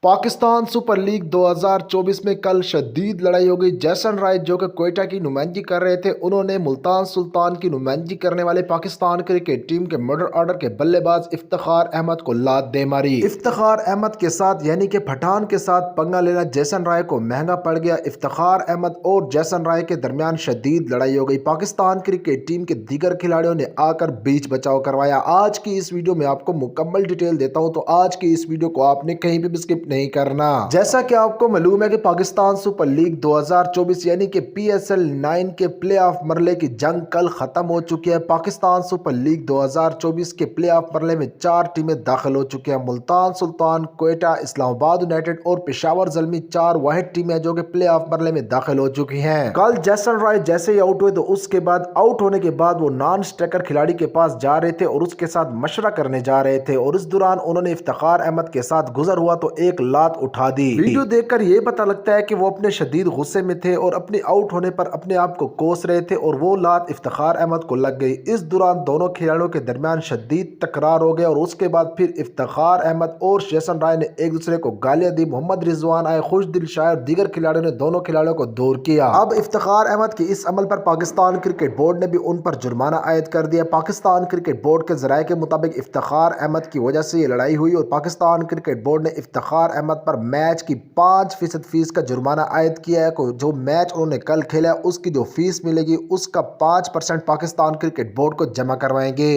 Pakistan super league 2024 میں کل شدید لڑائی ہو گئی۔ جیسن رائے جو کہ کوئٹہ کی نمائندگی کر رہے تھے، انہوں نے ملتان سلطان کی نمائندگی کرنے والے پاکستان کرکٹ ٹیم کے مڈل آرڈر کے بلے باز افتخار احمد کو لات دے ماری۔ افتخار احمد کے ساتھ یعنی کہ پٹھان کے ساتھ پنگا لینا جیسن رائے کو مہنگا پڑ گیا۔ افتخار احمد اور جیسن رائے کے درمیان شدید لڑائی ہو گئی۔ پاکستان کرکٹ ٹیم کے دیگر کھلاڑیوں نے آ کر بیچ بچاؤ کروایا۔ آج کی اس ویڈیو میں آپ کو مکمل ڈیٹیل دیتا ہوں، تو آج کی اس ویڈیو کو آپ نے کہیں بھی اسکپ نہیں کرنا۔ جیسا کہ آپ کو معلوم ہے کہ پاکستان سپر لیگ 2024 یعنی کہ PSL 9 کے پلے آف مرحلے کی جنگ کل ختم ہو چکی ہے۔ پاکستان سپر لیگ 2024 کے پلے آف مرحلے میں 4 ٹیمیں داخل ہو چکی ہیں۔ ملتان سلطان، کوئٹہ، اسلام آباد یونائیٹڈ اور پشاور زلمی 4 واحد ٹیمیں جو کہ پلے آف مرحلے میں داخل ہو چکی ہیں۔ کل جیسن رائے جیسے ہی آؤٹ ہوئے تو اس کے بعد آؤٹ ہونے کے بعد وہ نان اسٹیکر کھلاڑی کے پاس جا رہے تھے اور اس کے ساتھ مشورہ کرنے جا رہے تھے، اور اس دوران انہوں نے افتخار احمد کے ساتھ گزر ہوا تو ایک لات اٹھا دی۔ ویڈیو دیکھ کر یہ پتہ لگتا ہے کہ وہ اپنے شدید غصے میں تھے اور اپنے آؤٹ ہونے پر اپنے آپ کو کوس رہے تھے، اور وہ لات افتخار احمد کو لگ گئی۔ اس دوران دونوں کھلاڑیوں کے درمیان شدید تکرار ہو گیا، اور اس کے بعد پھر افتخار احمد اور جیسن رائے نے ایک دوسرے کو گالیاں دی۔ محمد رضوان آئے، خوش دل شاعر، دیگر کھلاڑیوں نے دونوں کھلاڑیوں کو دور کیا۔ اب افتخار احمد کے اس عمل پر پاکستان کرکٹ بورڈ نے بھی ان پر جرمانہ عائد کر دیا۔ پاکستان کرکٹ بورڈ کے ذرائع کے مطابق افتخار احمد کی وجہ سے یہ لڑائی ہوئی، اور پاکستان کرکٹ بورڈ نے افتخار احمد پر میچ کی 5% فیس کا جرمانہ عائد کیا ہے۔ جو میچ انہوں نے کل کھیلا ہے اس کی جو فیس ملے گی اس کا 5% پاکستان کرکٹ بورڈ کو جمع کروائیں گے۔